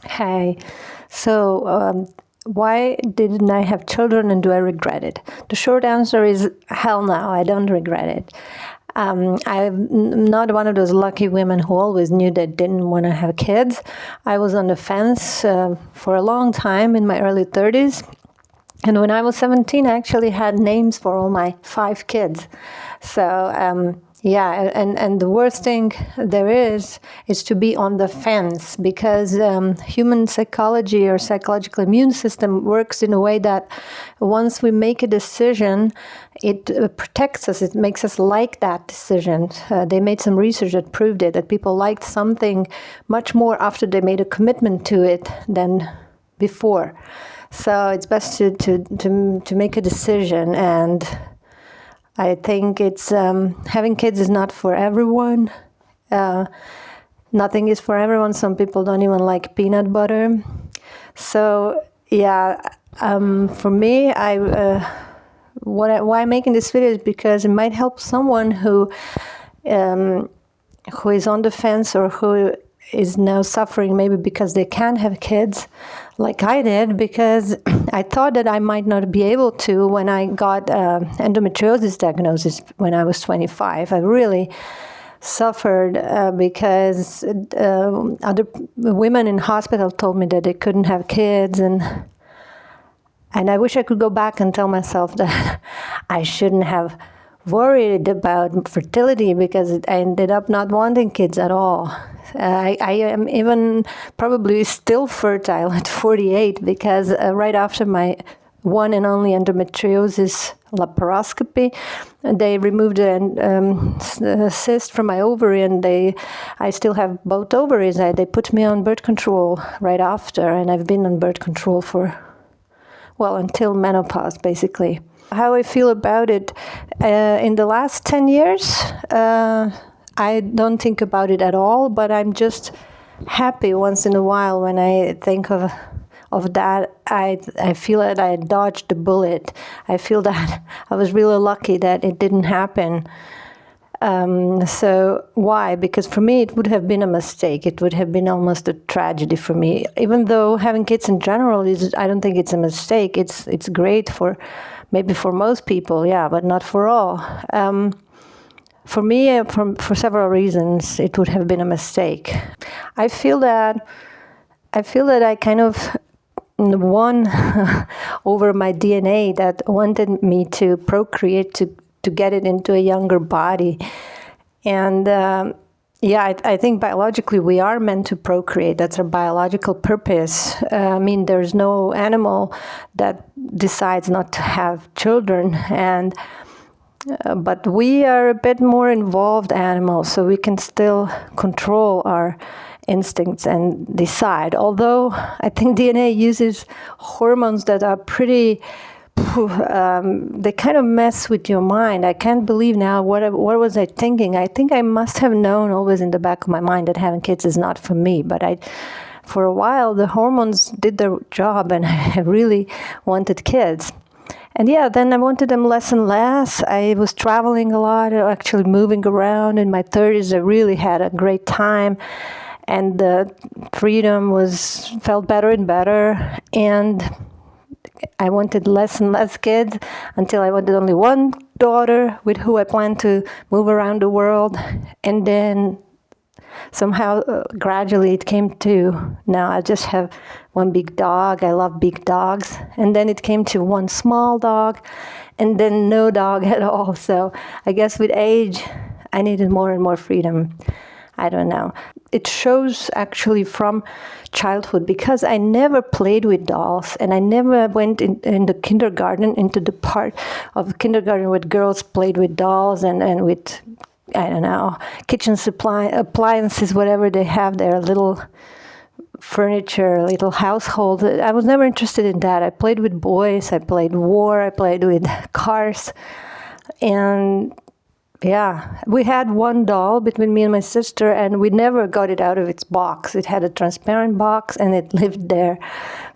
Hey, so why didn't I have children and do I regret it? The short answer is hell no, I don't regret it. I'm not one of those lucky women who always knew they didn't want to have kids. I was on the fence for a long time in my early 30s. And when I was 17, I actually had names for all my 5 kids. So, yeah, and the worst thing there is to be on the fence because human psychology or psychological immune system works in a way that once we make a decision, it protects us. It makes us like that decision. They made some research that proved it, that people liked something much more after they made a commitment to it than before. So it's best to make a decision, and I think it's having kids is not for everyone. Nothing is for everyone. Some people don't even like peanut butter. So yeah, for me, why I'm making this video is because it might help someone who is on the fence or who is now suffering maybe because they can't have kids like I did, because I thought that I might not be able to when I got endometriosis diagnosis when I was 25. I really suffered because other women in hospital told me that they couldn't have kids, and I wish I could go back and tell myself that I shouldn't have worried about fertility because I ended up not wanting kids at all. I am even probably still fertile at 48 because right after my one and only endometriosis laparoscopy, they removed a cyst from my ovary, and I still have both ovaries. They put me on birth control right after, and I've been on birth control for, well, until menopause, basically. How I feel about it, in the last 10 years, I don't think about it at all, but I'm just happy once in a while when I think of that. I feel that I dodged the bullet. I feel that I was really lucky that it didn't happen. So why? Because for me, it would have been a mistake. It would have been almost a tragedy for me. Even though having kids in general I don't think it's a mistake. It's great for maybe for most people, yeah, but not for all. For me, for several reasons, it would have been a mistake. I feel that I kind of won over my DNA that wanted me to procreate, to get it into a younger body. And yeah, I think biologically we are meant to procreate. That's our biological purpose. I mean, there's no animal that decides not to have children, but we are a bit more involved animals, so we can still control our instincts and decide. Although I think DNA uses hormones that are pretty, they kind of mess with your mind. I can't believe now what was I thinking. I think I must have known always in the back of my mind that having kids is not for me, but for a while the hormones did their job, and I really wanted kids. And yeah, then I wanted them less and less. I was traveling a lot, actually moving around. In my 30s, I really had a great time, and the freedom felt better and better. And I wanted less and less kids until I wanted only one daughter with who I planned to move around the world. And then somehow, gradually, it came to now I just have one big dog. I love big dogs. And then it came to one small dog, and then no dog at all. So I guess with age, I needed more and more freedom. I don't know. It shows actually from childhood, because I never played with dolls, and I never went in the kindergarten, into the part of kindergarten where girls played with dolls and with, I don't know, kitchen appliances, whatever they have there, little furniture, little household. I was never interested in that. I played with boys, I played war, I played with cars, and yeah, we had one doll between me and my sister, and we never got it out of its box. It had a transparent box, and it lived there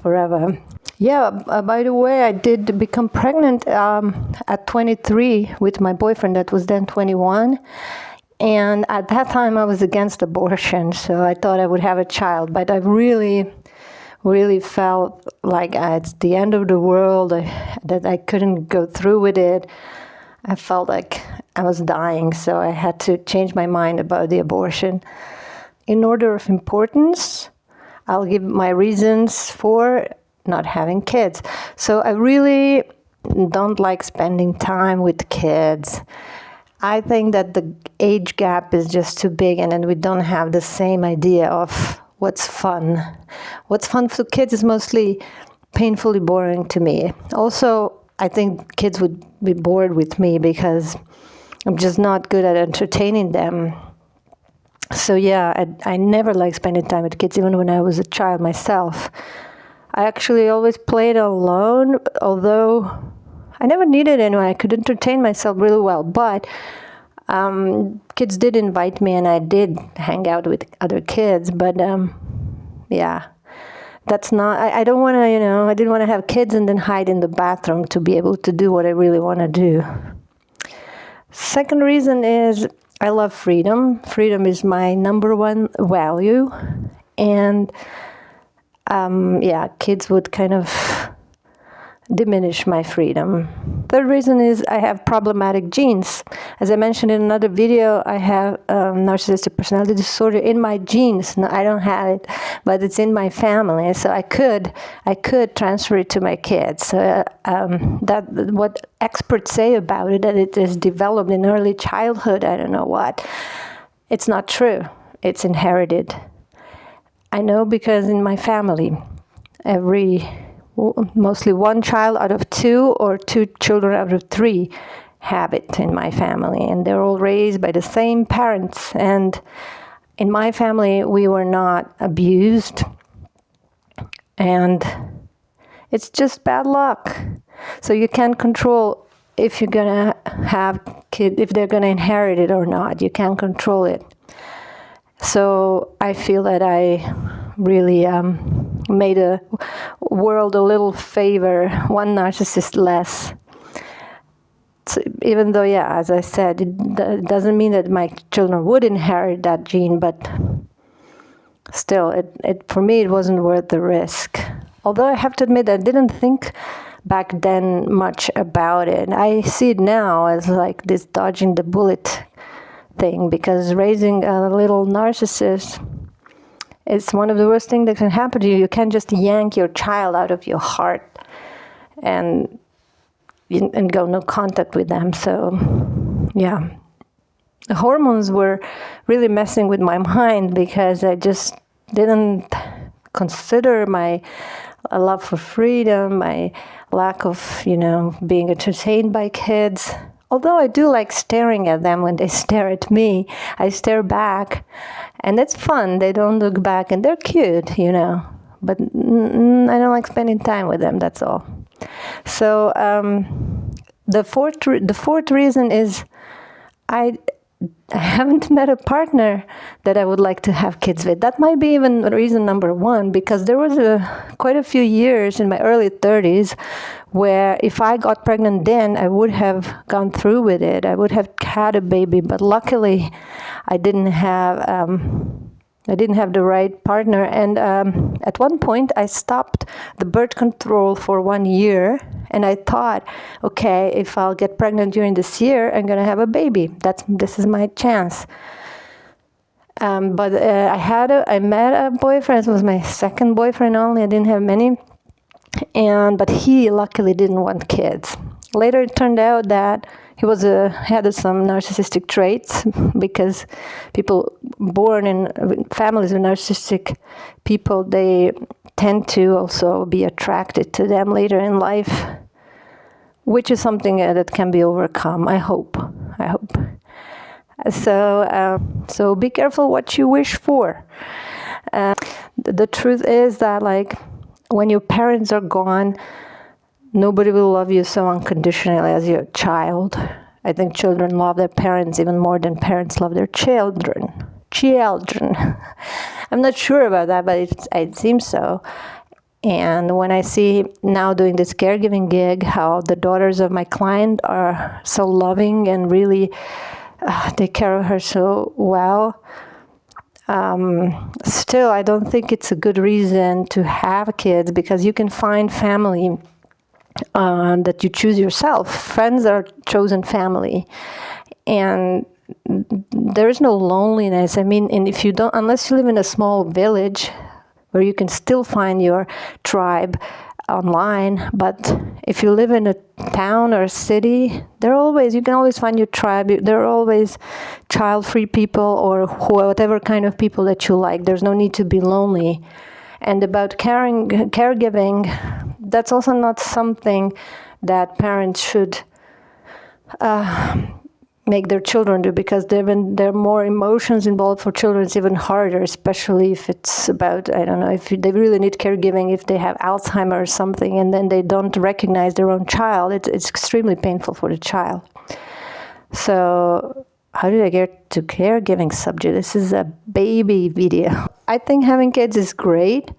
forever. Yeah, by the way, I did become pregnant at 23 with my boyfriend that was then 21. And at that time, I was against abortion, so I thought I would have a child. But I really, really felt like it's the end of the world, that I couldn't go through with it. I felt like I was dying, so I had to change my mind about the abortion. In order of importance, I'll give my reasons for not having kids. So I really don't like spending time with kids. I think that the age gap is just too big, and then we don't have the same idea of what's fun. What's fun for kids is mostly painfully boring to me. Also, I think kids would be bored with me because I'm just not good at entertaining them. So yeah, I never liked spending time with kids, even when I was a child myself. I actually always played alone, although I never needed anyone. I could entertain myself really well, but kids did invite me, and I did hang out with other kids. But yeah, that's not. I don't want to. I didn't want to have kids and then hide in the bathroom to be able to do what I really want to do. Second reason is I love freedom. Freedom is my number one value, and kids would kind of diminish my freedom. Third reason is I have problematic genes. As I mentioned in another video, I have narcissistic personality disorder in my genes. No, I don't have it, but it's in my family, so I could transfer it to my kids. So that what experts say about it, that it is developed in early childhood, I don't know what. It's not true. It's inherited. I know because in my family, mostly one child out of two or two children out of three have it in my family, and they're all raised by the same parents. And in my family, we were not abused, and it's just bad luck. So you can't control if you're gonna have kids, if they're gonna inherit it or not. You can't control it. So I feel that I really made a world a little favor, one narcissist less. So even though, as I said, it doesn't mean that my children would inherit that gene, but still, it for me, it wasn't worth the risk. Although I have to admit, I didn't think back then much about it. I see it now as like this dodging the bullet thing, because raising a little narcissist, it's one of the worst things that can happen to you. You can't just yank your child out of your heart and go no contact with them. So, yeah. The hormones were really messing with my mind, because I just didn't consider my love for freedom, my lack of, being entertained by kids. Although I do like staring at them when they stare at me, I stare back, and it's fun. They don't look back, and they're cute, but I don't like spending time with them, that's all. So the fourth reason is I haven't met a partner that I would like to have kids with. That might be even reason number one, because there was quite a few years in my early 30s where if I got pregnant then, I would have gone through with it. I would have had a baby, but luckily I didn't have the right partner. And at one point, I stopped the birth control for 1 year, and I thought, okay, if I'll get pregnant during this year, I'm gonna have a baby. This is my chance. But I met a boyfriend. It was my second boyfriend only. I didn't have many, but he luckily didn't want kids. Later, it turned out that he had some narcissistic traits, because people born in families with narcissistic people, they tend to also be attracted to them later in life, which is something that can be overcome. I hope. So be careful what you wish for. The truth is that, like, when your parents are gone, nobody will love you so unconditionally as your child. I think children love their parents even more than parents love their children. I'm not sure about that, but it seems so. And when I see now doing this caregiving gig, how the daughters of my client are so loving and really take care of her so well. Still, I don't think it's a good reason to have kids, because you can find family that you choose yourself. Friends are chosen family, and there is no loneliness. I mean, and if you don't, unless you live in a small village where you can still find your tribe online, but if you live in a town or a city, you can always find your tribe. There are always child-free people or whatever kind of people that you like. There's no need to be lonely. And about caregiving, that's also not something that parents should make their children do, because there are more emotions involved for children. It's even harder, especially if it's about, I don't know, if they really need caregiving, if they have Alzheimer's or something, and then they don't recognize their own child. It's extremely painful for the child. So how did I get to caregiving subject? This is a baby video. I think having kids is great,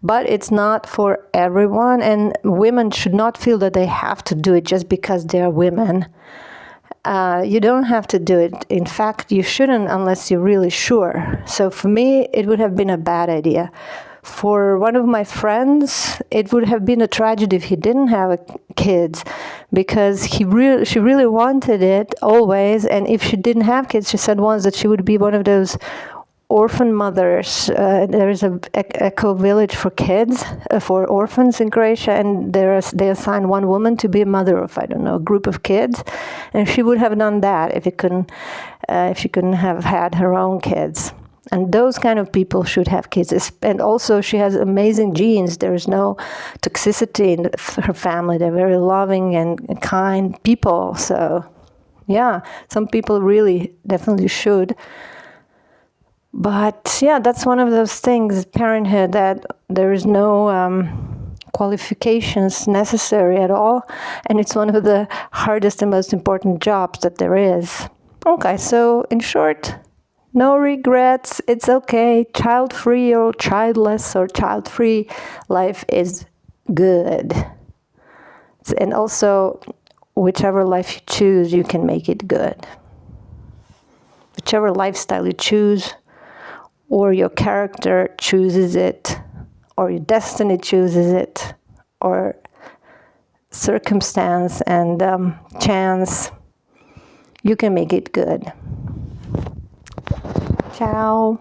but it's not for everyone, and women should not feel that they have to do it just because they're women. You don't have to do it. In fact, you shouldn't unless you're really sure. So for me, it would have been a bad idea. For one of my friends, it would have been a tragedy if he didn't have kids, because she really wanted it always. And if she didn't have kids, she said once that she would be one of those orphan mothers. There is a eco village for kids, for orphans in Croatia, and they assign one woman to be a mother of, I don't know, a group of kids, and she would have done that if she couldn't have had her own kids. And those kind of people should have kids. And also, she has amazing genes. There is no toxicity in her family. They're very loving and kind people. So, yeah, some people really definitely should. But yeah, that's one of those things, parenthood, that there is no qualifications necessary at all. And it's one of the hardest and most important jobs that there is. Okay, so in short, no regrets. It's okay. Child-free or childless or child-free life is good. And also, whichever life you choose, you can make it good. Whichever lifestyle you choose, or your character chooses it, or your destiny chooses it, or circumstance and chance, you can make it good. Ciao.